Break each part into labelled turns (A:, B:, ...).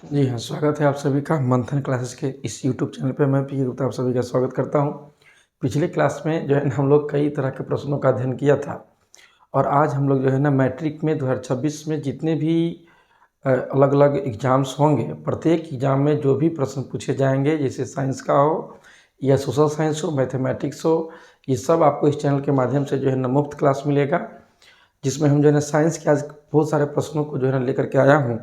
A: जी हाँ, स्वागत है आप सभी का मंथन क्लासेस के इस यूट्यूब चैनल पे। मैं पी गुप्ता आप सभी का स्वागत करता हूँ। पिछले क्लास में जो है ना हम लोग कई तरह के प्रश्नों का अध्ययन किया था और आज हम लोग जो है ना मैट्रिक में 2026 में जितने भी अलग अलग एग्ज़ाम्स होंगे, प्रत्येक एग्ज़ाम में जो भी प्रश्न पूछे जाएंगे, जैसे साइंस का हो या सोशल साइंस हो, मैथमेटिक्स हो, ये सब आपको इस चैनल के माध्यम से जो है ना मुफ्त क्लास मिलेगा, जिसमें हम जो है ना साइंस के आज बहुत सारे प्रश्नों को जो है ना लेकर के आया हूँ।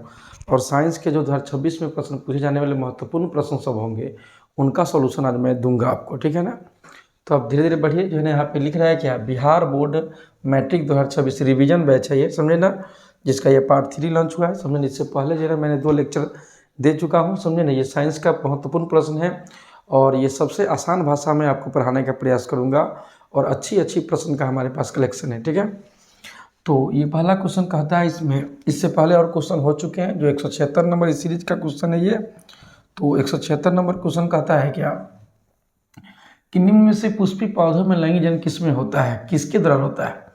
A: और साइंस के जो 2026 में प्रश्न पूछे जाने वाले महत्वपूर्ण प्रश्न सब होंगे, उनका सॉल्यूशन आज मैं दूंगा आपको, ठीक है ना। तो आप धीरे धीरे बढ़िए। जो है ना यहाँ पे लिख रहा है क्या, Bihar board matric 2026 revision batch है ये, समझे ना, जिसका ये पार्ट 3 लॉन्च हुआ है, समझे। इससे पहले जो है ना मैंने 2 लेक्चर दे चुका हूँ, समझे ना। ये साइंस का महत्वपूर्ण प्रश्न है और ये सबसे आसान भाषा में आपको पढ़ाने का प्रयास करूँगा और अच्छी अच्छी प्रश्न का हमारे पास कलेक्शन है, ठीक है। तो ये पहला क्वेश्चन कहता है, इसमें इससे पहले और क्वेश्चन हो चुके हैं, जो 176 नंबर इस सीरीज का क्वेश्चन है ये। तो 176 नंबर क्वेश्चन कहता है क्या कि निम्न में से पुष्पी पौधों में लैंगिक जनन किसमें होता है, किसके दौरान होता है।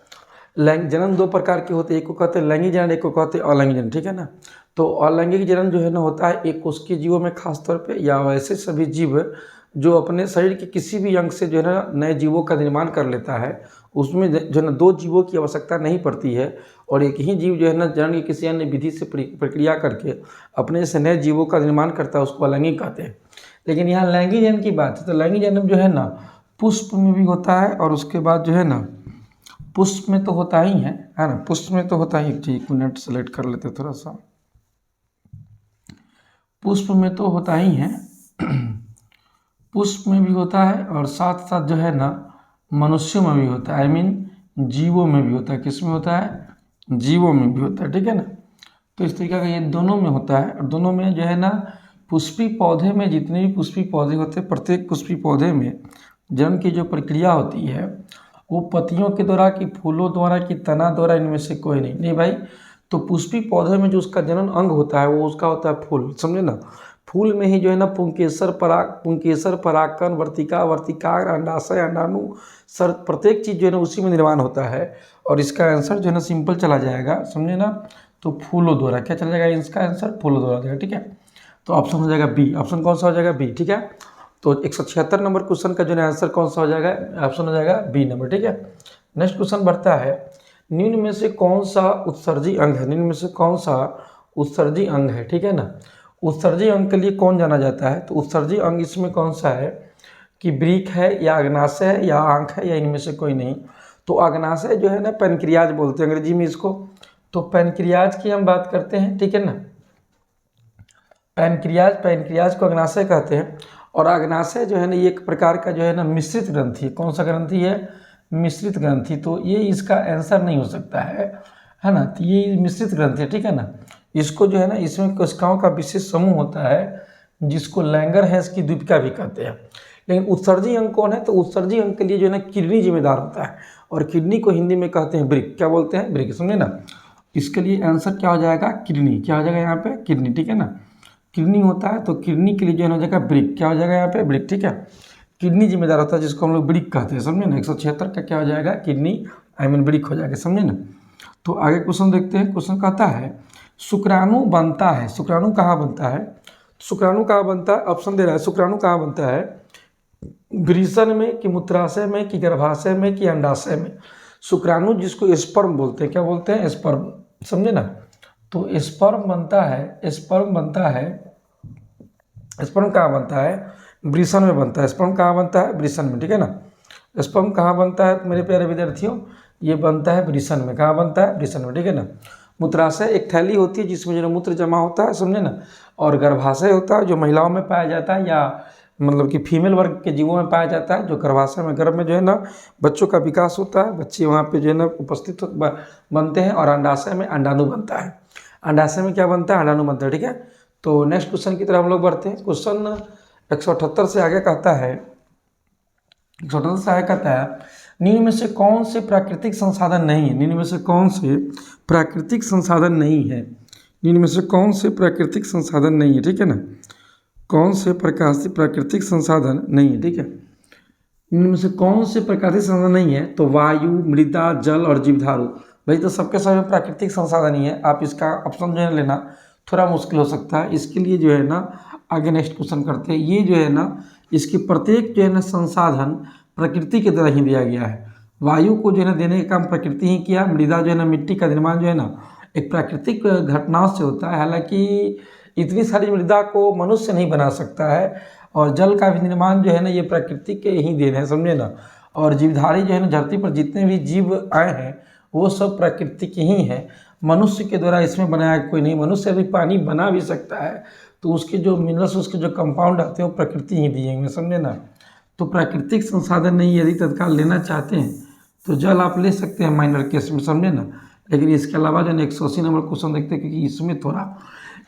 A: लैंगिक जनन 2 प्रकार के होते हैं, एक को कहते हैं लैंगिक जनन, एक को कहते हैं अलैंगिक जनन, ठीक है ना। तो अलैंगिक जनन जो है ना होता है एक उसके जीवों में खास तौर पे, या वैसे सभी जीव जो अपने शरीर के किसी भी अंग से जो है ना नए जीवों का निर्माण कर लेता है, उसमें जो है ना 2 जीवों की आवश्यकता नहीं पड़ती है और एक ही जीव जो है ना जनन की किसी अन्य विधि से प्रक्रिया करके अपने से नए जीवों का निर्माण करता है, उसको अलैंगिक कहते हैं। लेकिन यहाँ लैंगिक जनन की बात है, तो लैंगिक जनन जो है ना पुष्प में भी होता है और उसके बाद जो है ना पुष्प में तो होता ही है ना, पुष्प में तो होता ही। एक मिनट सेलेक्ट कर लेते थोड़ा सा। पुष्प में तो होता ही है, पुष्प में भी होता है और साथ साथ जो है ना मनुष्यों में भी होता है, आई मीन जीवों में भी होता है। किस में होता है, जीवों में भी होता है, ठीक है ना। तो इस तरीके का ये दोनों में होता है और दोनों में जो है ना पुष्पी पौधे में जितने भी पुष्पी पौधे होते हैं, प्रत्येक पुष्पी पौधे में जनन की जो प्रक्रिया होती है वो पत्तियों के द्वारा कि फूलों द्वारा कि तना द्वारा, इनमें से कोई नहीं भाई। तो पुष्पी पौधे में जो उसका जनन अंग होता है वो उसका होता है फूल, समझे ना। फूल में ही जो है ना पुंकेसर परागकण वर्तिका वर्तिकाग्र अंडाशय अंडाणु सर, प्रत्येक चीज़ जो है ना उसी में निर्माण होता है। और इसका आंसर जो है ना सिंपल चला जाएगा, समझे ना। तो फूलों द्वारा क्या चला जाएगा, इसका आंसर फूलों द्वारा जाएगा, ठीक है। तो ऑप्शन हो जाएगा बी। ऑप्शन कौन सा हो जाएगा, बी, ठीक है। तो 176 नंबर क्वेश्चन का जो है आंसर कौन सा हो जाएगा, ऑप्शन हो जाएगा बी नंबर, ठीक है। नेक्स्ट क्वेश्चन बढ़ता है, निम्न में से कौन सा उत्सर्जी अंग है, निम्न में से कौन सा उत्सर्जी अंग है, ठीक है ना। उत्सर्जी अंग के लिए कौन जाना जाता है, तो उत्सर्जी अंग इसमें कौन सा है कि वृक्क है या अग्नाशय है या आंख है या इनमें से कोई नहीं। तो अग्नाशय जो है ना पैनक्रियाज बोलते हैं अंग्रेजी में इसको। तो पैनक्रियाज की हम बात करते हैं, ठीक है ना। पैनक्रियाज को अग्नाशय कहते हैं। और अग्नाशय जो है ना ये एक प्रकार का जो है ना मिश्रित ग्रंथि है। कौन सा ग्रंथि है, मिश्रित ग्रंथि। तो ये इसका आंसर नहीं हो सकता है ना। तो ये मिश्रित ग्रंथि है, ठीक है ना। इसको जो है ना इसमें कोशिकाओं का विशेष समूह होता है जिसको लैंगरहैंस की द्वीपिका भी कहते हैं। लेकिन उत्सर्जी अंग कौन है, तो उत्सर्जी अंग के लिए जो है ना किडनी जिम्मेदार होता है और किडनी को हिंदी में कहते हैं वृक्क। क्या बोलते हैं, वृक्क, समझे ना। इसके लिए आंसर क्या हो जाएगा, किडनी। क्या हो जाएगा यहाँ पे, किडनी, ठीक है ना। किडनी होता है तो किडनी के लिए जो है ना हो जाएगा वृक्क। क्या हो जाएगा यहाँ पे, वृक्क, ठीक है। किडनी जिम्मेदार होता है जिसको हम लोग वृक्क कहते हैं, समझे ना। 176 का क्या हो जाएगा, किडनी, आई मीन वृक्क हो जाएगा, समझे ना। तो आगे क्वेश्चन देखते हैं। क्वेश्चन कहता है शुक्राणु बनता है, शुक्राणु कहाँ बनता है, शुक्राणु कहाँ बनता है। ऑप्शन दे रहा है, शुक्राणु कहाँ बनता है, वृषण में कि मूत्राशय में कि गर्भाशय में कि अंडाशय में। शुक्राणु जिसको स्पर्म बोलते हैं, क्या बोलते हैं, स्पर्म, समझे ना। तो स्पर्म बनता है, स्पर्म बनता है, स्पर्म कहाँ बनता है, वृषण में बनता है। स्पर्म कहाँ बनता है, वृषण में, ठीक है ना। स्पर्म कहाँ बनता है मेरे प्यारे विद्यार्थियों, ये बनता है वृषण में। कहाँ बनता है, वृषण में, ठीक है ना। मूत्राशय एक थैली होती है जिसमें जो है मूत्र जमा होता है, समझे ना। और गर्भाशय होता है जो महिलाओं में पाया जाता है, या मतलब कि फीमेल वर्ग के जीवों में पाया जाता है, जो गर्भाशय में, गर्भ में जो है ना बच्चों का विकास होता है, बच्चे वहाँ पे जो है ना उपस्थित बनते हैं। और अंडाशय में अंडाणु बनता है, अंडाशय में क्या बनता है, अंडाणु बनता है, ठीक है। तो नेक्स्ट क्वेश्चन की तरफ हम लोग बढ़ते हैं। क्वेश्चन 178 से आगे कहता है, 178 से आगे कहता है निम्न में से कौन से प्राकृतिक संसाधन नहीं है, निम्न में से कौन से प्राकृतिक संसाधन नहीं है, निम्न में से कौन से प्राकृतिक संसाधन नहीं है, ठीक है ना। कौन से प्रकार से प्राकृतिक संसाधन नहीं है, ठीक है। इनमें से कौन से प्राकृतिक संसाधन नहीं है, तो वायु, मृदा, जल और जीवधारु। भाई तो सबके सब प्राकृतिक संसाधन ही है। आप इसका ऑप्शन जो है लेना, थोड़ा मुश्किल हो सकता है। इसके लिए जो है ना आगे नेक्स्ट क्वेश्चन करते हैं। ये जो है ना इसकी प्रत्येक जो है ना संसाधन प्रकृति के द्वारा ही दिया गया है। वायु को जो है ना देने का काम प्रकृति ही किया। मृदा जो है ना मिट्टी का निर्माण जो है ना एक प्राकृतिक घटनाओं से होता है। हालांकि इतनी सारी मृदा को मनुष्य नहीं बना सकता है, और जल का भी निर्माण जो है ना ये प्रकृति के ही देन है, समझे ना। और जीवधारी जो है ना धरती पर जितने भी जीव आए हैं वो सब प्रकृति के ही हैं। मनुष्य के द्वारा इसमें बनाया कोई नहीं। मनुष्य अभी पानी बना भी सकता है तो उसके जो मिनरल्स, उसके जो कंपाउंड आते हैं वो प्रकृति ही दिए हैं, समझे ना। तो प्राकृतिक संसाधन नहीं यदि तत्काल लेना चाहते हैं तो जल आप ले सकते हैं माइनर केस में, समझे ना। लेकिन इसके अलावा जो है 180 नंबर क्वेश्चन देखते हैं, क्योंकि इसमें थोड़ा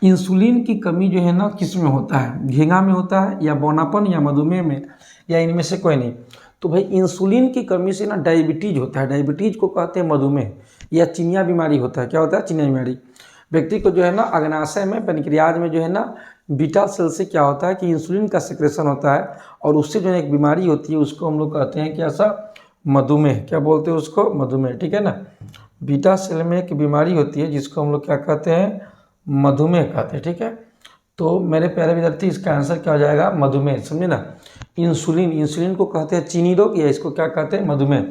A: इंसुलिन की कमी जो है ना किस में होता है, झींगा में होता है या बौनापन या मधुमेह में, या इनमें से कोई नहीं। तो भाई इंसुलिन की कमी से ना डायबिटीज होता है। डायबिटीज को कहते हैं मधुमेह या चिनिया बीमारी होता है। क्या होता है? चिनिया बीमारी। व्यक्ति को जो है ना अग्नाशय में, पेनक्रियाज में जो है ना बीटा सेल से क्या होता है कि इंसुलिन का सिक्रेशन होता है, और उससे जो एक बीमारी होती है उसको हम लोग कहते हैं कि ऐसा मधुमेह। क्या बोलते हैं उसको? मधुमेह, ठीक है ना। बीटा सेल में एक बीमारी होती है जिसको हम लोग क्या कहते हैं? मधुमेह कहते हैं, ठीक है। तो मेरे प्यारे विद्यार्थी इसका आंसर क्या हो जाएगा? मधुमेह, समझे ना। इंसुलिन, इंसुलिन को कहते हैं चीनी रोग, या इसको क्या कहते हैं? मधुमेह।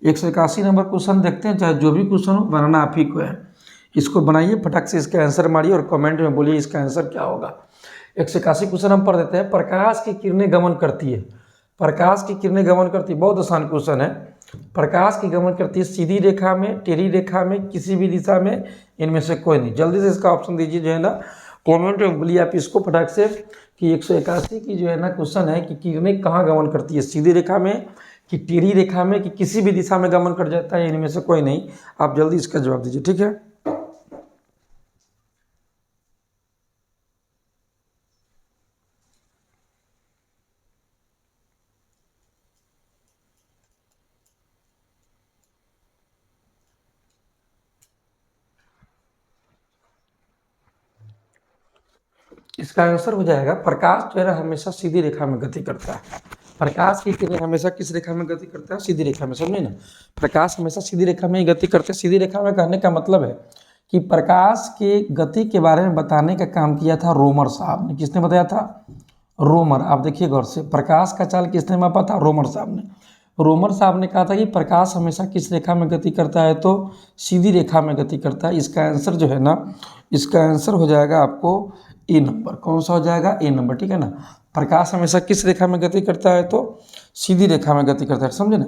A: 181 नंबर क्वेश्चन देखते हैं। चाहे जो भी क्वेश्चन हो बनाना आप ही को है। इसको बनाइए, फटाक से इसका आंसर मारिए और कमेंट में बोलिए इसका आंसर क्या होगा। 181 क्वेश्चन हम पढ़ देते हैं। प्रकाश की किरणें गमन करती है। प्रकाश की किरणें गमन करती है, बहुत आसान क्वेश्चन है। प्रकाश की गमन करती है सीधी रेखा में, टेढ़ी रेखा में, किसी भी दिशा में, इनमें से कोई नहीं। जल्दी से इसका ऑप्शन दीजिए जो है ना कमेंट में बोलिए आप इसको फटाक से कि 181 की जो है ना क्वेश्चन है कि किरणें कहाँ गमन करती है, सीधी रेखा में कि टेढ़ी रेखा में कि किसी भी दिशा में गमन कर जाता है, इनमें से कोई नहीं। आप जल्दी इसका जवाब दीजिए, ठीक है। इसका आंसर हो जाएगा प्रकाश जो है ना हमेशा सीधी रेखा में गति करता है। प्रकाश की किरण हमेशा किस रेखा में गति करता है? सीधी रेखा में, समझे ना। प्रकाश हमेशा सीधी रेखा में ही गति करते हैं। सीधी रेखा में कहने का मतलब है कि प्रकाश के गति के बारे में बताने का काम किया था रोमर साहब ने। किसने बताया था? रोमर। आप देखिए गौर से, प्रकाश का चाल किसने मापा था? रोमर साहब ने। रोमर साहब ने कहा था कि प्रकाश हमेशा किस रेखा में गति करता है? तो सीधी रेखा में गति करता है। इसका आंसर जो है ना, इसका आंसर हो जाएगा आपको ए नंबर। कौन सा हो जाएगा? ए नंबर, ठीक है ना। प्रकाश हमेशा किस रेखा में गति करता है? तो सीधी रेखा में गति करता है, समझे ना।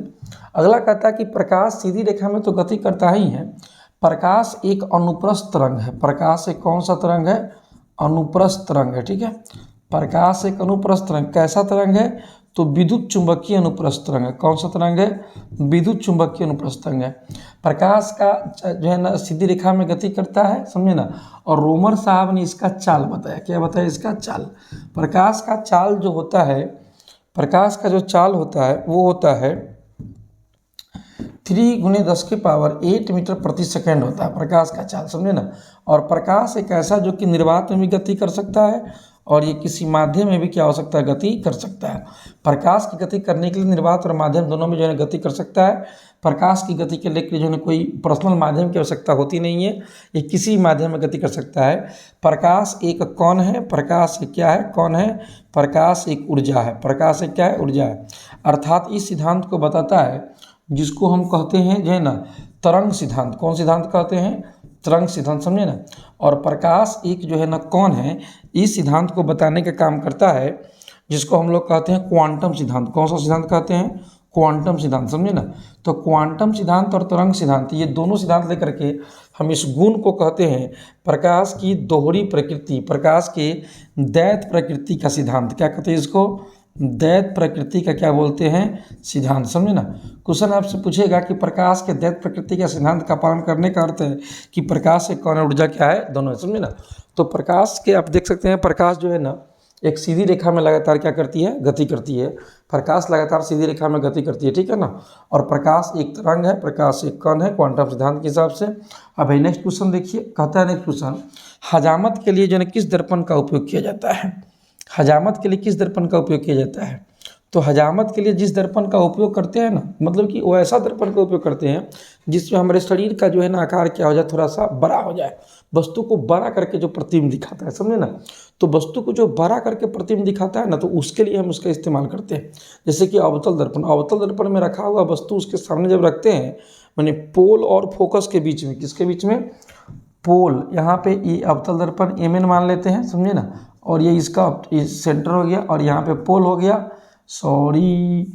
A: अगला कहता है कि प्रकाश सीधी रेखा में तो गति करता ही है, प्रकाश एक अनुप्रस्थ तरंग है। प्रकाश एक कौन सा तरंग है? अनुप्रस्थ तरंग है, ठीक है। प्रकाश एक अनुप्रस्थ तरंग। कैसा तरंग है? तो विद्युत चुंबकीय अनुप्रस्थ तरंग है। कौन सा तरंग है? विद्युत चुंबकीय अनुप्रस्थ तरंग है। प्रकाश का जो है ना सीधी रेखा में गति करता है, समझे ना। और रोमर साहब ने इसका चाल बताया। क्या बताया? इसका चाल। प्रकाश का चाल जो होता है, प्रकाश का जो चाल होता है वो होता है 3 × 10⁸ मीटर प्रति सेकेंड होता है प्रकाश का चाल, समझे ना। और प्रकाश एक ऐसा जो कि निर्वात में भी गति कर सकता है और ये किसी माध्यम में भी क्या हो सकता है? गति कर सकता है। प्रकाश की गति करने के लिए निर्वात और माध्यम दोनों में जो है गति कर सकता है। प्रकाश की गति के लिए जो है कोई पर्सनल माध्यम की आवश्यकता होती नहीं है, ये किसी माध्यम में गति कर सकता है। प्रकाश एक कौन है? प्रकाश एक क्या है? कौन है? प्रकाश एक ऊर्जा है। प्रकाश एक क्या है? ऊर्जा है। अर्थात इस सिद्धांत को बताता है जिसको हम कहते हैं जो है ना तरंग सिद्धांत। कौन सिद्धांत कहते हैं? तरंग सिद्धांत, समझे ना। और प्रकाश एक जो है ना कौन है, इस सिद्धांत को बताने का काम करता है जिसको हम लोग कहते हैं क्वांटम सिद्धांत। कौन सा सिद्धांत कहते हैं? क्वांटम सिद्धांत, समझे ना। तो क्वांटम सिद्धांत और तरंग सिद्धांत, ये दोनों सिद्धांत लेकर के हम इस गुण को कहते हैं प्रकाश की दोहरी प्रकृति, प्रकाश के दैत प्रकृति का सिद्धांत। क्या कहते हैं इसको? दैत प्रकृति का क्या बोलते हैं? सिद्धांत, समझे ना। क्वेश्चन आपसे पूछेगा कि प्रकाश के दैत प्रकृति का सिद्धांत का पालन करने का अर्थ है कि प्रकाश एक कौन ऊर्जा क्या है? दोनों है, समझे ना। तो प्रकाश के आप देख सकते हैं, प्रकाश जो है ना एक सीधी रेखा में लगातार क्या करती है? गति करती है। प्रकाश लगातार सीधी रेखा में गति करती है, ठीक है ना। और प्रकाश एक तरंग है, प्रकाश एक कण है क्वांटम सिद्धांत के हिसाब से। अब भाई नेक्स्ट क्वेश्चन देखिए, कहता है नेक्स्ट क्वेश्चन, हजामत के लिए जो है किस दर्पण का उपयोग किया जाता है? हजामत के लिए किस दर्पण का उपयोग किया जाता है? तो हजामत के लिए जिस दर्पण का उपयोग करते हैं ना, मतलब कि वो ऐसा दर्पण का उपयोग करते हैं जिसमें हमारे शरीर का जो है ना आकार क्या हो जाए, थोड़ा सा बड़ा हो जाए, वस्तु को बड़ा करके जो प्रतिबिंब दिखाता है, समझे ना। तो वस्तु को जो बड़ा करके प्रतिबिंब दिखाता है ना, तो उसके लिए हम उसका इस्तेमाल करते हैं। जैसे कि अवतल दर्पण, अवतल दर्पण में रखा हुआ वस्तु उसके सामने जब रखते हैं, माने पोल और फोकस के बीच में, किसके बीच में, पोल, यहाँ पे ये अवतल दर्पण एम मान लेते हैं, समझे ना, और ये इसका सेंटर हो गया, और यहाँ पे पोल हो गया, सॉरी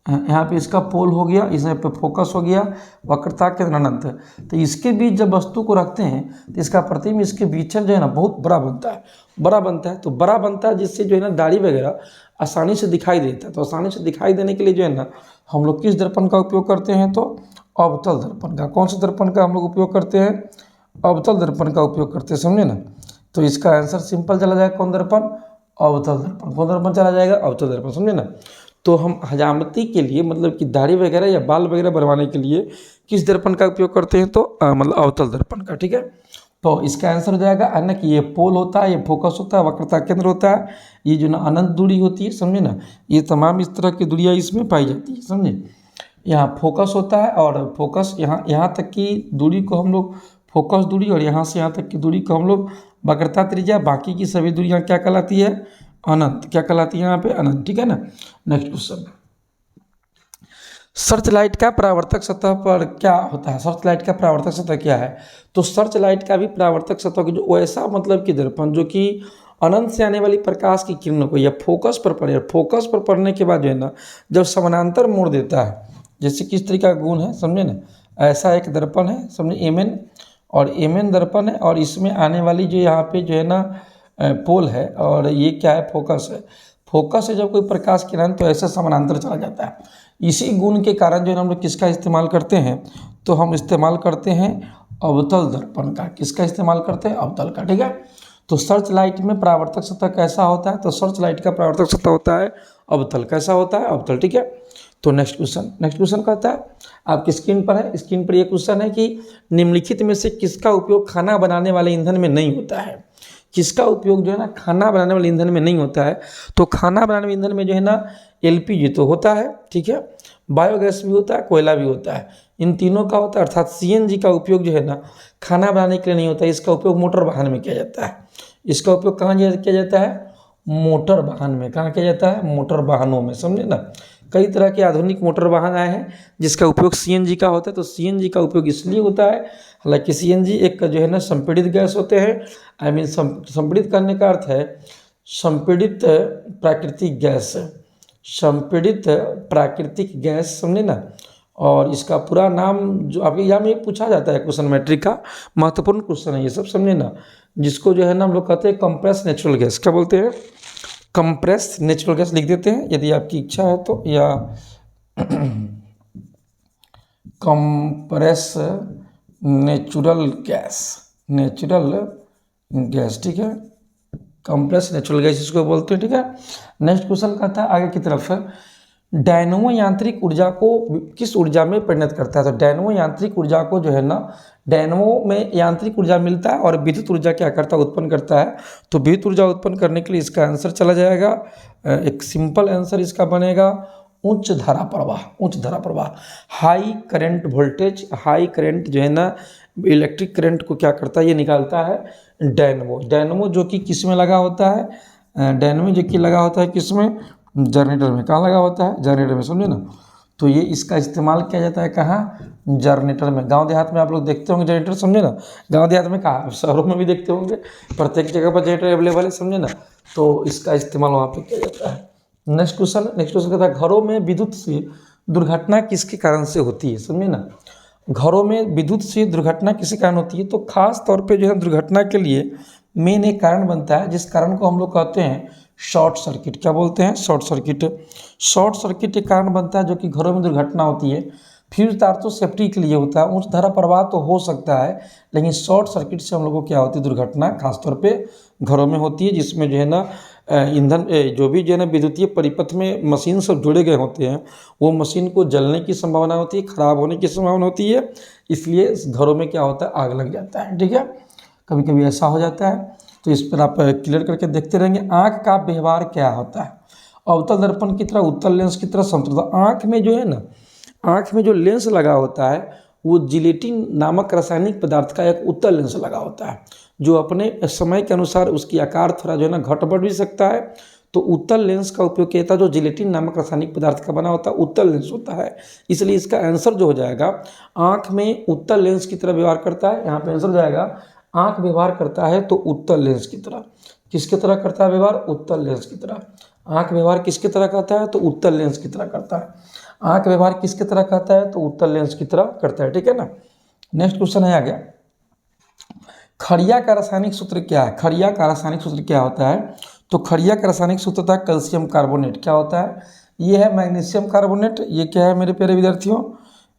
A: यहाँ पे इसका पोल हो गया, इसमें पे फोकस हो गया, वक्रता केंद्र अनंत। तो इसके बीच जब वस्तु को रखते हैं तो इसका प्रतिबिंब इसके बीच जो है ना बहुत बड़ा बनता है, बड़ा बनता है। तो बड़ा बनता है जिससे जो है ना दाढ़ी वगैरह आसानी से दिखाई देता है। तो आसानी से दिखाई देने के लिए जो है ना हम लोग किस दर्पण का उपयोग करते हैं, तो अवतल दर्पण का। कौन सा दर्पण का हम लोग उपयोग करते हैं, अवतल दर्पण का उपयोग करते हैं, समझे ना। तो इसका आंसर सिंपल चला जाएगा, कौन दर्पण, अवतल दर्पण। कौन दर्पण चला जाएगा, अवतल दर्पण, समझे ना। तो हम हजामती के लिए मतलब कि दाढ़ी वगैरह या बाल वगैरह बनवाने के लिए किस दर्पण का उपयोग करते हैं, तो मतलब अवतल दर्पण का, ठीक है। तो इसका आंसर हो जाएगा अन्य कि ये पोल होता है, ये फोकस होता है, वक्रता केंद्र होता है, ये जो ना अनंत दूरी होती है, समझे ना। ये तमाम इस तरह की दूरियाँ इसमें पाई जाती है, समझे। यहाँ फोकस होता है, और फोकस यहाँ तक की दूरी को हम लोग फोकस दूरी, और यहाँ से यहाँ तक की दूरी को हम लोग वक्रता त्रिज्या, बाकी की सभी दूरियाँ क्या कहलाती है, अनंत। क्या कहलाती है यहाँ पे, अनंत, ठीक है ना। नेक्स्ट क्वेश्चन, सर्च लाइट का परावर्तक सतह पर क्या होता है, सर्च लाइट का परावर्तक सतह क्या है। तो सर्च लाइट का भी परावर्तक सतह की जो ऐसा मतलब कि दर्पण जो कि अनंत से आने वाली प्रकाश की किरणों को या फोकस पर पड़े, फोकस पर पड़ने के बाद जो है ना जब समानांतर मोड़ देता है, जैसे किस तरीके का गुण है, समझे ना। ऐसा एक दर्पण है, समझे, एम और एम दर्पण है, और इसमें आने वाली जो यहाँ पे जो है ना पोल है, और ये क्या है, फोकस है। फोकस से जब कोई प्रकाश किरण तो ऐसा समानांतर चला जाता है। इसी गुण के कारण जो है हम लोग किसका इस्तेमाल करते हैं, तो हम इस्तेमाल करते हैं अवतल दर्पण का। किसका इस्तेमाल करते हैं, अवतल का, ठीक है। तो सर्च लाइट में परावर्तक सतह कैसा होता है, तो सर्च लाइट का परावर्तक सतह होता है अवतल। कैसा होता है, अवतल, ठीक है। तो नेक्स्ट क्वेश्चन कहता है, आपकी स्क्रीन पर है, स्क्रीन पर ये क्वेश्चन है कि निम्नलिखित में से किसका उपयोग खाना बनाने वाले ईंधन में नहीं होता है। किसका उपयोग जो है ना खाना बनाने वाले ईंधन में नहीं होता है। तो खाना बनाने वाले ईंधन में जो है ना एलपीजी तो होता है, ठीक है, बायोगैस भी होता है, कोयला भी होता है, इन तीनों का होता है। अर्थात सीएनजी का उपयोग जो है ना खाना बनाने के लिए नहीं होता है। इसका उपयोग मोटर वाहन में किया जाता है। इसका उपयोग कहाँ किया जाता है, मोटर वाहन में। कहाँ किया जाता है, मोटर वाहनों में, समझे ना। कई तरह के आधुनिक मोटर वाहन आए हैं जिसका उपयोग सीएनजी का होता है। तो सीएनजी का उपयोग इसलिए होता है, हालांकि सीएनजी एक जो है ना संपीड़ित गैस होते हैं, आई मीन संपीड़ित करने का अर्थ है संपीड़ित प्राकृतिक गैस, संपीड़ित प्राकृतिक गैस, समझे ना। और इसका पूरा नाम जो आपके एग्जाम में पूछा जाता है, क्वेश्चन मैट्रिक का महत्वपूर्ण क्वेश्चन है ये सब, समझे ना। जिसको जो है ना हम लोग कहते हैं कंप्रेस नेचुरल गैस। क्या बोलते हैं, कंप्रेस नेचुरल गैस लिख देते हैं यदि आपकी इच्छा है तो, या कंप्रेस नेचुरल गैस, ठीक है, कंप्रेस नेचुरल गैस इसको बोलते हैं, ठीक है। नेक्स्ट क्वेश्चन कहता है आगे की तरफ, डायनमो यांत्रिक ऊर्जा को किस ऊर्जा में परिणत करता है। तो डायनमो यांत्रिक ऊर्जा को जो है ना, डायनमो में यांत्रिक ऊर्जा मिलता है और विद्युत ऊर्जा क्या करता है, उत्पन्न करता है। तो विद्युत ऊर्जा उत्पन्न करने के लिए इसका आंसर चला जाएगा, एक सिंपल आंसर इसका बनेगा उच्च धारा प्रवाह। High current voltage, high current जो है ना इलेक्ट्रिक करंट को क्या करता है, ये निकालता है डायनमो जो कि किस में लगा होता है, डायनमो जो कि लगा होता है किस में, जनरेटर में। कहाँ लगा होता है, जनरेटर में, समझे ना। तो ये इसका इस्तेमाल किया जाता है कहाँ, जनरेटर में। गांव देहात में आप लोग देखते होंगे जनरेटर, समझे ना। गांव देहात में कहाँ, शहरों में भी देखते होंगे, प्रत्येक जगह पर जनरेटर अवेलेबल है, समझे ना। तो इसका इस्तेमाल वहाँ पे किया जाता है। नेक्स्ट क्वेश्चन कहता है, घरों में विद्युत से दुर्घटना किसके कारण से होती है, समझे ना। घरों में विद्युत से दुर्घटना किसी कारण होती है। तो खास तौर पे जो है दुर्घटना के लिए मेन एक कारण बनता है, जिस कारण को हम लोग कहते हैं शॉर्ट सर्किट। क्या बोलते हैं, शॉर्ट सर्किट एक कारण बनता है जो कि घरों में दुर्घटना होती है। फ्यूज तार तो सेफ्टी के लिए होता है, उच्च धारा प्रवाह तो हो सकता है, लेकिन शॉर्ट सर्किट से हम लोग को क्या होती है, दुर्घटना खासतौर पे घरों में होती है, जिसमें जो है ना ईंधन जो भी जो है ना विद्युतीय परिपथ में मशीन सब जुड़े गए होते हैं, वो मशीन को जलने की संभावना होती है, खराब होने की संभावना होती है। इसलिए घरों में क्या होता है, आग लग जाता है, ठीक है, कभी कभी ऐसा हो जाता है। तो इस पर आप क्लियर करके देखते रहेंगे। आँख का व्यवहार क्या होता है, अवतल दर्पण की तरह, उत्तल लेंस की तरह, समतल। तो आँख में जो है ना, आँख में जो लेंस लगा होता है वो जिलेटिन नामक रासायनिक पदार्थ का एक उत्तल लेंस लगा होता है, जो अपने समय के अनुसार उसकी आकार थोड़ा जो है ना घट बढ़ भी सकता है। तो उत्तल लेंस का उपयोग किया था, जो जिलेटिन नामक रासायनिक पदार्थ का बना होता है उत्तल लेंस होता है। इसलिए इसका आंसर जो हो जाएगा, आँख में उत्तल लेंस की तरह व्यवहार करता है। यहाँ पे आंसर हो जाएगा, आँख व्यवहार करता है तो उत्तल लेंस की तरह। किसकी तरह करता है व्यवहार? उत्तल लेंस की तरह। आँख व्यवहार किसकी तरह करता है? तो उत्तल लेंस की तरह करता है। आँख व्यवहार किसकी तरह करता है? तो उत्तल लेंस की तरह करता है। ठीक है ना। नेक्स्ट क्वेश्चन है आ गया, खड़िया का रासायनिक सूत्र क्या है? खड़िया का रासायनिक सूत्र क्या होता है? तो खड़िया का रासायनिक सूत्र होता है कैल्शियम कार्बोनेट। क्या होता है? ये है मैग्नीशियम कार्बोनेट। ये क्या है मेरे प्यारे विद्यार्थियों?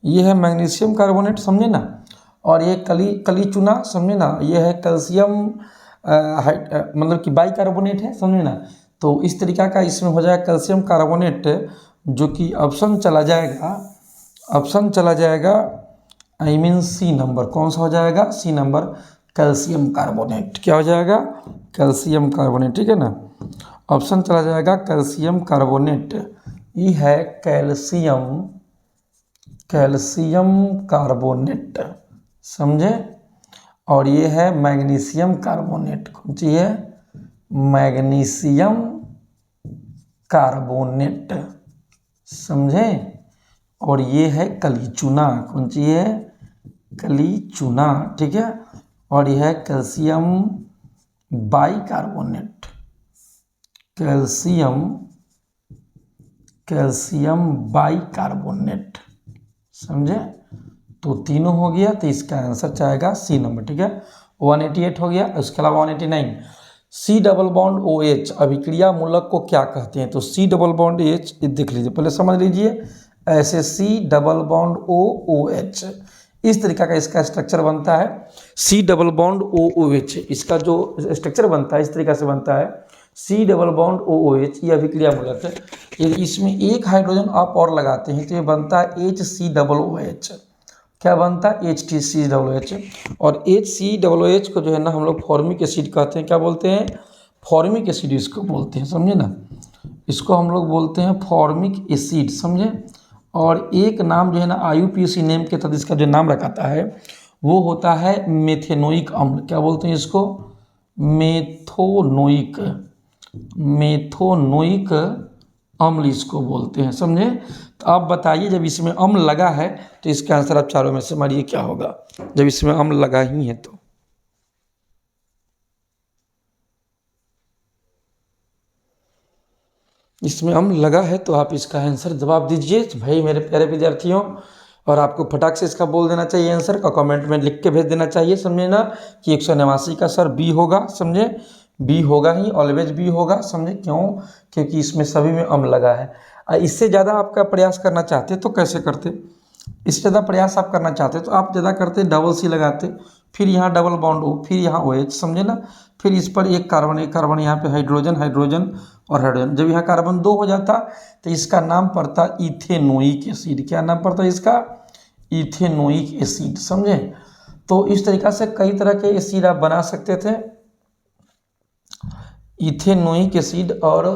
A: ये है मैग्नीशियम कार्बोनेट, समझे ना। और ये कली चूना, समझे ना। ये है कैल्शियम मतलब कि बाइकार्बोनेट है, समझे ना। तो इस तरीका का इसमें हो जाएगा कैल्शियम कार्बोनेट, जो कि ऑप्शन चला जाएगा आई मीन सी नंबर। कौन सा हो जाएगा? C number, calcium carbonate. क्या हो जाएगा? Calcium carbonate. ठीक है ना। ऑप्शन चला जाएगा कैल्शियम कार्बोनेट। ये है कैल्शियम कार्बोनेट, समझे। और ये है मैग्नीशियम कार्बोनेट। कौन सी है? मैग्नीशियम कार्बोनेट, समझे। और ये है कलीचूना। कौन सी है? कलीचूना। ठीक है। और यह है कैल्शियम बाइकार्बोनेट। कैल्शियम बाइकार्बोनेट, समझे। तो तीनों हो गया, तो इसका आंसर चाहेगा सी नंबर। ठीक है। 188 हो गया। उसके अलावा 189, C double bond O H अभिक्रिया मूलक को क्या कहते हैं? तो सी डबल बॉन्ड एच देख लीजिए, पहले समझ लीजिए। ऐसे C double bond O H, इस तरीका का इसका स्ट्रक्चर बनता है। C double bond O H, इसका जो स्ट्रक्चर बनता है इस तरीका से बनता है। C double bond O H, ये अभिक्रिया मूलक है। यदि इसमें एक हाइड्रोजन आप और लगाते हैं तो ये बनता है H C double O H. क्या बनता है? H T C W H. और एच सी डब्ल्यू एच को जो है ना हम लोग फॉर्मिक एसिड कहते हैं। क्या बोलते हैं? फॉर्मिक एसिड इसको बोलते हैं, समझे ना। इसको हम लोग बोलते हैं फॉर्मिक एसिड, समझे। और एक नाम जो है ना IUPAC नेम के तहत इसका जो नाम रखाता है वो होता है मेथेनोइक अम्ल। क्या बोलते हैं इसको? मेथोनोइक अम्ल इसको बोलते हैं, समझे। तो आप बताइए, जब इसमें अम्ल लगा है तो इसका आंसर आप चारों में से मारिए क्या होगा, जब इसमें अम्ल लगा ही है तो। इसमें अम्ल लगा है तो आप इसका आंसर जवाब दीजिए भाई मेरे प्यारे विद्यार्थियों। और आपको फटाक से इसका बोल देना चाहिए आंसर का, कमेंट में लिख के भेज देना चाहिए, समझे ना। कि 189 का सर बी होगा, समझे। बी होगा ही, ऑलवेज बी होगा, समझे। क्यों? क्योंकि इसमें सभी में अम्ल लगा है। इससे ज़्यादा आपका प्रयास करना चाहते तो कैसे करते? इससे ज़्यादा प्रयास आप करना चाहते तो आप ज़्यादा करते, डबल सी लगाते, फिर यहाँ डबल बॉन्ड O, फिर यहाँ OH, समझे ना। फिर इस पर एक कार्बन यहाँ पे हाइड्रोजन और हाइड्रोजन। जब यहाँ कार्बन 2 हो जाता तो इसका नाम पड़ता इथेनोइक एसिड। क्या नाम पड़ता इसका? इथेनोइक एसिड, समझे। तो इस तरीका से कई तरह के एसिड आप बना सकते थे, इथेनोइक एसिड और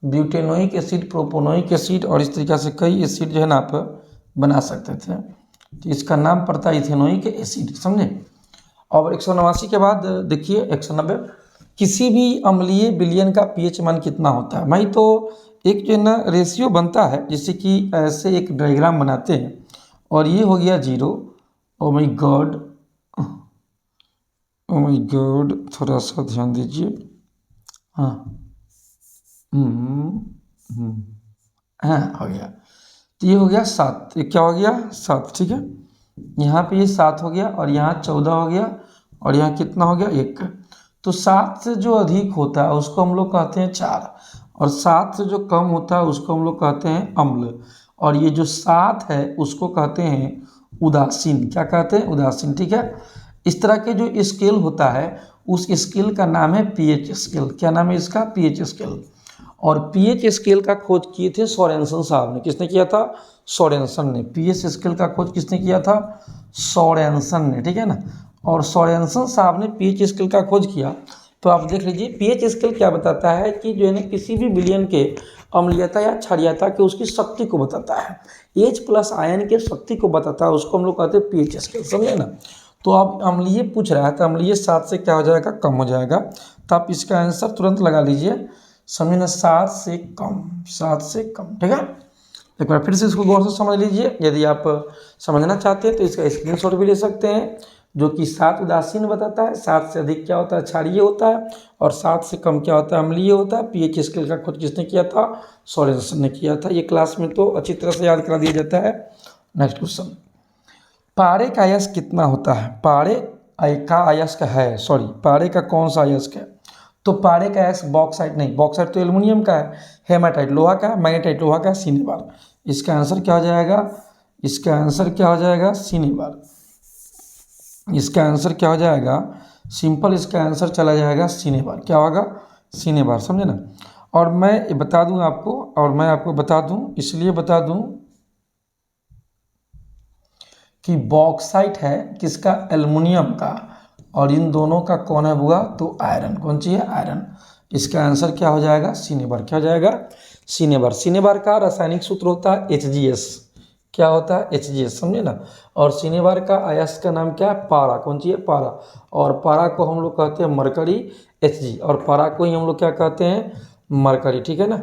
A: ब्यूटेनोइक एसिड, प्रोपोनोइक एसिड, और इस तरीका से कई एसिड जो है ना आप बना सकते थे। तो इसका नाम पड़ता है इथेनोइक एसिड, समझे। और 189 के बाद देखिए 190, किसी भी अम्लीय विलयन का pH मान कितना होता है? भाई तो एक जो है ना रेशियो बनता है, जैसे कि ऐसे एक डायग्राम बनाते हैं और ये हो गया 0। ओ माय गॉड, थोड़ा सा ध्यान दीजिए। हाँ हाँ हो गया। तो ये हो गया 7, ये क्या हो गया? 7, ठीक है। यहाँ पे ये 7 हो गया और यहाँ 14 हो गया और यहाँ कितना हो गया? 1। तो 7 से जो अधिक होता है उसको हम लोग कहते हैं क्षार, और 7 से जो कम होता है उसको हम लोग कहते हैं अम्ल। और ये जो 7 है उसको कहते हैं उदासीन। क्या कहते हैं? उदासीन, ठीक है। इस तरह के जो स्केल होता है उस स्केल का नाम है pH स्केल। क्या नाम है इसका? pH scale. और pH स्केल का खोज किए थे सोरेनसन साहब ने। किसने किया था? सोरेनसन ने। pH स्केल का खोज किसने किया था? सोरेनसन ने, ठीक है ना। और सोरेनसन साहब ने pH स्केल का खोज किया। तो आप देख लीजिए pH स्केल क्या बताता है कि जो है ना किसी भी विलयन के अम्लीयता या क्षारीयता के उसकी शक्ति को बताता है। H प्लस आयन के शक्ति को बताता है, उसको हम लोग कहते हैं pH स्केल, समझे ना। तो अब अम्लीय पूछ रहा है तो अम्लीय 7 से क्या हो जाएगा, कम हो जाएगा। तो आप इसका आंसर तुरंत लगा लीजिए, समझे ना, 7 से कम, 7 से कम, ठीक है। एक बार फिर से इसको गौर से समझ लीजिए। यदि आप समझना चाहते हैं तो इसका स्क्रीनशॉट भी ले सकते हैं, जो कि 7 उदासीन बताता है, 7 से अधिक क्या होता है, क्षारीय होता है, और 7 से कम क्या होता है, अम्लीय होता है। पीएच स्केल का खोज किसने किया था, सोरेनसन ने किया था। ये क्लास में तो अच्छी तरह से याद करा दिया जाता है। नेक्स्ट क्वेश्चन, पारे का अयस्क कितना होता है। पारे का अयस्क है, सॉरी, पारे का कौन सा अयस्क है, तो पारे का अयस्क बॉक्साइट नहीं, बॉक्साइट तो एल्युमिनियम का है, हेमाटाइट लोहा का, मैग्नेटाइट लोहा का, सीने बार। इसका आंसर क्या हो जाएगा, इसका आंसर क्या हो जाएगा, सीने बार। इसका आंसर क्या हो जाएगा, सिंपल इसका आंसर चला जाएगा सीने बार। क्या होगा, सीने बार, समझे ना। और मैं बता दूं आपको, और मैं आपको बता दूं, इसलिए बता दूं कि बॉक्साइट है किसका, एल्युमिनियम का, और इन दोनों का कौन है हुआ, तो आयरन, कौन सी है, आयरन। इसका आंसर क्या हो जाएगा, सीने बार। क्या हो जाएगा, सीने बार। सीने बार का रासायनिक सूत्र होता है HGS। क्या होता है, HGS, समझे ना। और सीने बार का अयस्क का नाम क्या है, पारा, कौन सी है, पारा। और पारा को हम लोग कहते हैं मरकरी, Hg, और पारा को ही हम लोग क्या कहते हैं, मरकरी, ठीक है ना।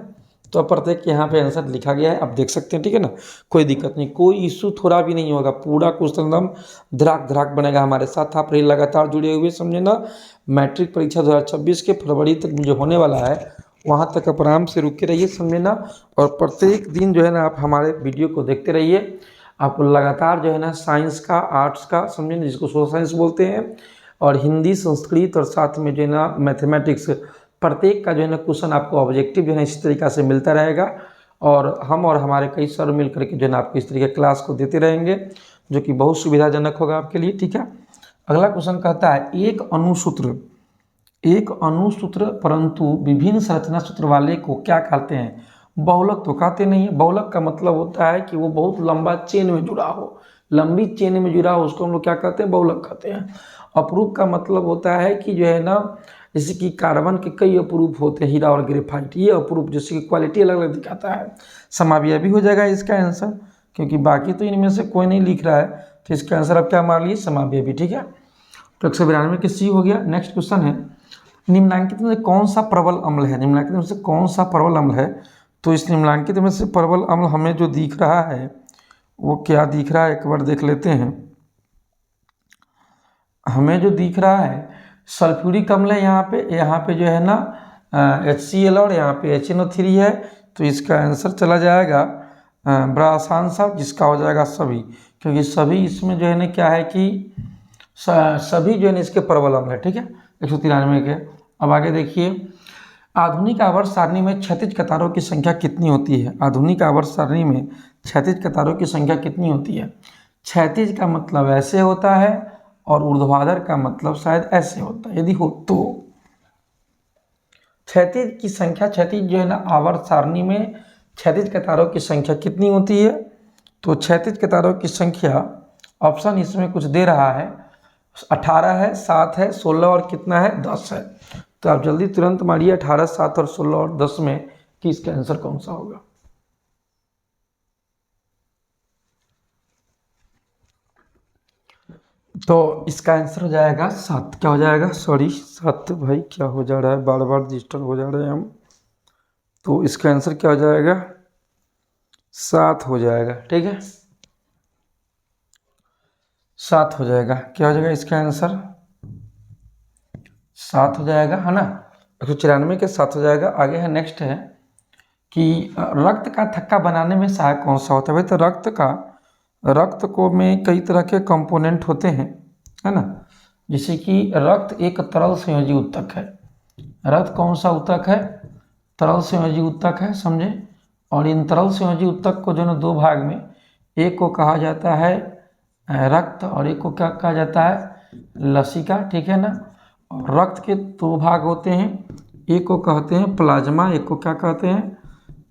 A: तो प्रत्येक यहाँ पे आंसर लिखा गया है, आप देख सकते हैं, ठीक है ना। कोई दिक्कत नहीं, कोई इशू थोड़ा भी नहीं होगा, पूरा कुछ एकदम धड़ाक धड़ाक बनेगा। हमारे साथ आप रही लगातार जुड़े हुए, समझे ना। मैट्रिक परीक्षा 2026 के फरवरी तक जो होने वाला है, वहाँ तक आप आराम से रुके रहिए, समझे ना। और प्रत्येक दिन जो है ना आप हमारे वीडियो को देखते रहिए। आप लगातार जो है ना साइंस का, आर्ट्स का, समझे ना, जिसको सोशल साइंस बोलते हैं, और हिंदी, संस्कृत, और साथ में जो है ना मैथमेटिक्स, प्रत्येक का जो है ना क्वेश्चन आपको ऑब्जेक्टिव जो है ना इसी तरीक़ा से मिलता रहेगा। और हम और हमारे कई सर मिल करके जो है ना आपको इस तरीके क्लास को देते रहेंगे, जो कि बहुत सुविधाजनक होगा आपके लिए, ठीक है। अगला क्वेश्चन कहता है, एक अणुसूत्र परंतु विभिन्न संरचना सूत्र वाले को क्या कहते हैं। बहुलक तो कहते नहीं है। बहुलक का मतलब होता है कि वो बहुत लंबा चेन में जुड़ा हो, लंबी चेन में जुड़ा हो, उसको हम लोग क्या कहते हैं, बहुलक कहते हैं। अपरूप का मतलब होता है कि जो है ना, जैसे कि कार्बन के कई अपरूप होते हैं, हीरा और ग्रेफाइट, ये अपरूप जैसे कि क्वालिटी अलग अलग दिखाता है। समावयवी भी हो जाएगा इसका आंसर, क्योंकि बाकी तो इनमें से कोई नहीं लिख रहा है, तो इसका आंसर आप क्या मार लिए, समावयवी, ठीक है। तो 192 के सी हो गया। नेक्स्ट क्वेश्चन है, निम्नलिखित में से कौन सा प्रबल अम्ल है। निम्नलिखित में से कौन सा प्रबल अम्ल है, तो इस निम्नलिखित में से प्रबल अम्ल हमें जो दिख रहा है वो क्या दिख रहा है, एक बार देख लेते हैं। हमें जो दिख रहा है सल्फ्यूरिक अम्ल है, यहाँ पे जो है ना HCl, और यहाँ पे HNO3 है। तो इसका आंसर चला जाएगा बड़ा आसान सा, जिसका हो जाएगा सभी, क्योंकि सभी इसमें जो है ना क्या है कि सभी जो है ना इसके प्रबल अम्ल है, ठीक है। 193 के। अब आगे देखिए, आधुनिक आवर्त सारणी में क्षैतिज कतारों की संख्या कितनी होती है। आधुनिक आवर्त सारणी में क्षैतिज कतारों की संख्या कितनी होती है। क्षैतिज का मतलब ऐसे होता है, और ऊर्ध्वाधर का मतलब शायद ऐसे होता है। यदि हो तो क्षैतिज की संख्या, क्षैतिज जो है ना आवर्त सारणी में क्षैतिज कतारों की संख्या कितनी होती है, तो क्षैतिज कतारों की संख्या, ऑप्शन इसमें कुछ दे रहा है, 18 है, 7 है, 16 और कितना है, 10 है। तो आप जल्दी तुरंत मारिए 18, 7 और 16 और 10 में कि इसका आंसर कौन सा होगा। तो इसका आंसर हो जाएगा 7। क्या हो जाएगा, सॉरी 7, भाई क्या हो जा रहा है, बार बार डिस्टर्ब हो जा रहे हैं हम। तो इसका आंसर क्या हो जाएगा, 7 हो जाएगा, ठीक है, 7 हो जाएगा। क्या हो जाएगा इसका आंसर, 7 हो जाएगा, है ना। 194 के 7 हो जाएगा। आगे है, नेक्स्ट है कि रक्त का थक्का बनाने में सहायक कौन सा होता है। भाई तो रक्त को में कई तरह के कंपोनेंट होते हैं, है ना। जैसे कि रक्त एक तरल संयोजी उत्तक है। रक्त कौन सा उत्तक है, तरल संयोजी उत्तक है, समझे। और इन तरल संयोजी उत्तक को जो है दो भाग में, एक को कहा जाता है रक्त, और एक को क्या कहा जाता है, लसिका, ठीक है ना। और रक्त के दो भाग होते हैं, एक को कहते हैं प्लाज्मा, एक को क्या कहते हैं,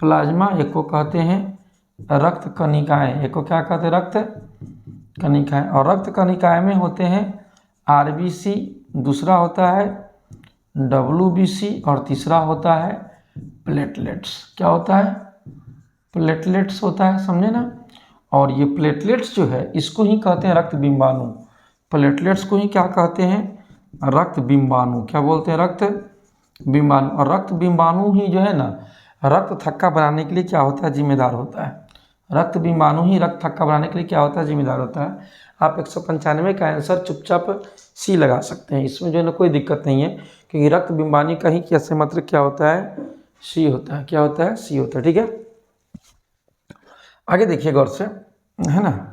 A: प्लाज्मा, एक को कहते हैं रक्त कणिकाएं, एक को क्या कहते हैं, रक्त कणिकाएं। और रक्त कणिकाएं में होते हैं RBC, दूसरा होता है WBC, और तीसरा होता है प्लेटलेट्स। क्या होता है? प्लेटलेट्स होता है, समझे ना। और ये प्लेटलेट्स जो है इसको ही कहते हैं रक्त बिंबाणु। प्लेटलेट्स को ही क्या कहते हैं? रक्त बिंबाणु। क्या बोलते हैं? रक्त बिंबाणु। और रक्त बिंबाणु ही जो है ना रक्त थक्का बनाने के लिए क्या होता है? जिम्मेदार होता है। रक्त बिंबाणु ही रक्त थक्का बनाने के लिए क्या होता है? जिम्मेदार होता है। आप 195 का आंसर चुपचाप सी लगा सकते हैं, इसमें जो है ना कोई दिक्कत नहीं है, क्योंकि रक्त बिंबाणु का ही कैसे मतलब क्या होता है? सी होता है। क्या होता है? सी होता है। ठीक है, आगे देखिए गौर से, है ना।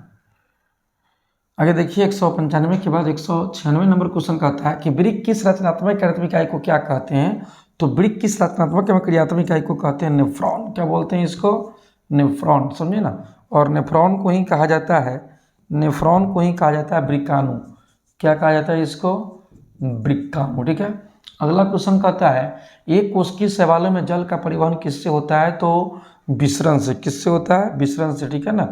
A: आगे देखिए 195 के बाद 196 नंबर क्वेश्चन कहता है कि वृक्क किस रचनात्मक क्रियात्मक इकाई को क्या कहते हैं? तो वृक्क किस रचनात्मक क्रियात्मक इकाई को कहते हैं? नेफ्रॉन। क्या बोलते हैं इसको? नेफ्रॉन, समझे ना। और नेफ्रॉन को ही कहा जाता है, नेफ्रॉन को ही कहा जाता है वृक्काणु। क्या कहा जाता है इसको? वृक्काणु। ठीक है, अगला क्वेश्चन कहता है एक कोशिकीय शैवालों में जल का परिवहन किससे होता है? तो विसरण से। किससे होता है? विसरण से। ठीक है ना,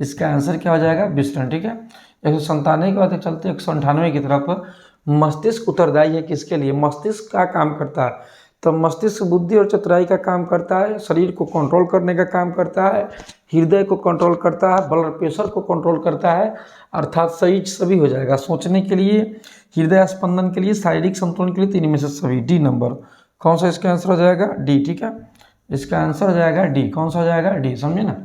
A: इसका आंसर क्या हो जाएगा? विसरण। ठीक है, 197 के बाद चलते 198 की तरफ। मस्तिष्क उत्तरदायी है किसके लिए? मस्तिष्क का काम करता है, तो मस्तिष्क बुद्धि और चतुराई का काम करता है, शरीर को कंट्रोल करने का काम करता है, हृदय को कंट्रोल करता है, ब्लड प्रेशर को कंट्रोल करता है, अर्थात सभी हो जाएगा। सोचने के लिए, हृदय स्पंदन के लिए, शारीरिक संतुलन के लिए, तीन में से सभी। डी नंबर कौन सा इसका आंसर हो जाएगा? डी। ठीक है, इसका आंसर हो जाएगा डी। कौन सा हो जाएगा? डी, समझे ना।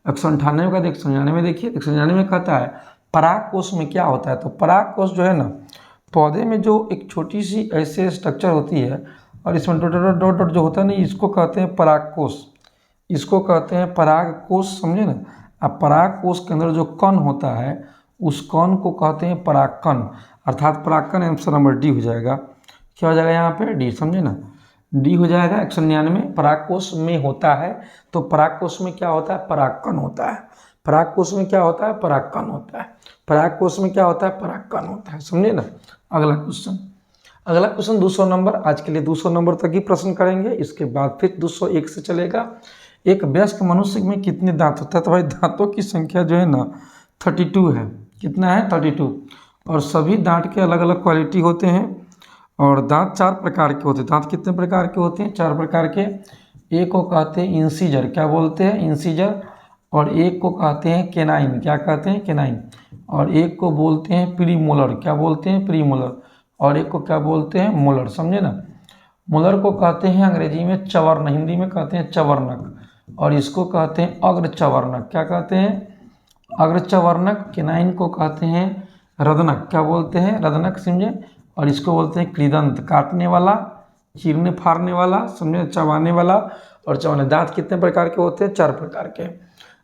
A: 198 का 199 देखिए, 199 में कहता है पराग कोश में क्या होता है? तो पराग कोश जो है ना पौधे में जो एक छोटी सी ऐसे स्ट्रक्चर होती है और इसमें डॉट डॉट डॉट डॉट जो होता है ना, इसको कहते हैं परागकोश। इसको कहते हैं परागकोश, समझे ना। अब परागकोश के अंदर जो कण होता है उस कण को कहते हैं परागकण, अर्थात परागकण। आंसर नंबर डी हो जाएगा। क्या हो जाएगा यहाँ पे? डी, समझे ना। डी हो जाएगा। 199 परागकोश में होता है, तो परागकोश में क्या होता है? परागकण होता है। परागकोश में क्या होता है? परागकण होता है। परागकोश में क्या होता है? परागकण होता है, समझे ना। अगला क्वेश्चन, अगला क्वेश्चन 200 नंबर। आज के लिए 200 नंबर तक ही प्रश्न करेंगे, इसके बाद फिर 201 से चलेगा। एक वयस्क मनुष्य में कितने दांत होता है? तो भाई दांतों की संख्या जो है ना 32 है। कितना है? 32। और सभी दांत के अलग अलग क्वालिटी होते हैं। और दांत 4 प्रकार के होते हैं। दांत कितने प्रकार के होते हैं? 4 प्रकार के। एक को कहते हैं इंसीजर। क्या बोलते हैं? इंसीजर। और एक को कहते हैं केनाइन। क्या कहते हैं? केनाइन। और एक को बोलते हैं प्रीमोलर। क्या बोलते हैं? प्रीमोलर। और एक को क्या बोलते हैं? मोलर, समझे ना। मोलर को कहते हैं अंग्रेजी में चवर्ण, हिंदी में कहते हैं चवर्णक। और इसको कहते हैं अग्रचवर्णक। क्या कहते हैं? अग्रचवर्णक। केनाइन को कहते हैं रदनक। क्या बोलते हैं? रदनक, समझे। और इसको बोलते हैं कृदंत, काटने वाला, चीरने फाड़ने वाला, समझे, चबाने वाला और चबाने। दांत कितने प्रकार के होते हैं? 4 प्रकार के।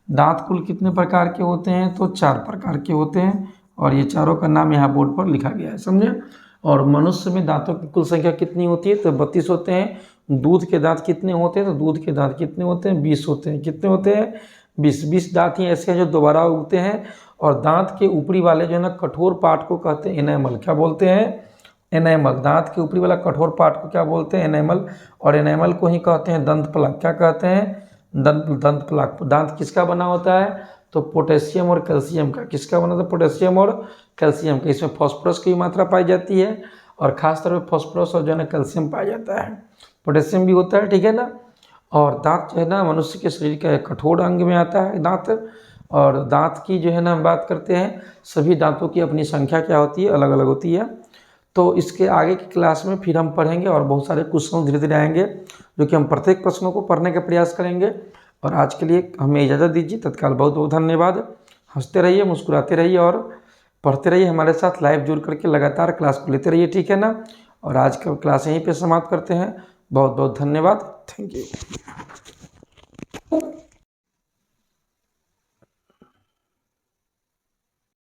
A: दांत कुल कितने प्रकार के होते हैं? तो 4 प्रकार के होते हैं। और ये चारों का नाम यहाँ बोर्ड पर लिखा गया है, समझे। और मनुष्य में दांतों की कुल संख्या कितनी होती है? तो 32 होते हैं। दूध के दांत कितने होते हैं? तो दूध के दांत कितने होते हैं? 20 होते हैं। कितने होते हैं? 20 दांत ही ऐसे हैं जो दोबारा उगते हैं। और दांत के ऊपरी वाले जो है ना कठोर पार्ट को कहते हैं एनामल। क्या बोलते हैं? एनामल। दांत के ऊपरी वाला कठोर पार्ट को क्या बोलते हैं? एनामल। और एनामल को ही कहते हैं दंत प्लग। क्या कहते हैं? दंत प्लग। दांत किसका बना होता है? तो पोटेशियम और कैल्शियम का। किसका बना था? पोटेशियम और कैल्शियम का। इसमें फास्फोरस की मात्रा पाई जाती है और खासतौर पर फास्फोरस और जो है ना कैल्शियम पाया जाता है, पोटेशियम भी होता है। ठीक है ना। और दांत जो है ना मनुष्य के शरीर का एक कठोर अंग में आता है दांत। और दांत की जो है ना हम बात करते हैं, सभी दांतों की अपनी संख्या क्या होती है? अलग अलग होती है। तो इसके आगे की क्लास में फिर हम पढ़ेंगे और बहुत सारे क्वेश्चन धीरे धीरे आएंगे जो कि हम प्रत्येक प्रश्नों को पढ़ने का प्रयास करेंगे। और आज के लिए हमें इजाज़त दीजिए। तत्काल बहुत बहुत धन्यवाद। हंसते रहिए, मुस्कुराते रहिए और पढ़ते रहिए हमारे साथ। लाइव जुड़ करके लगातार क्लास को लेते रहिए, ठीक है ना। और आज का क्लास यहीं पे समाप्त करते हैं। बहुत बहुत धन्यवाद। Thank you.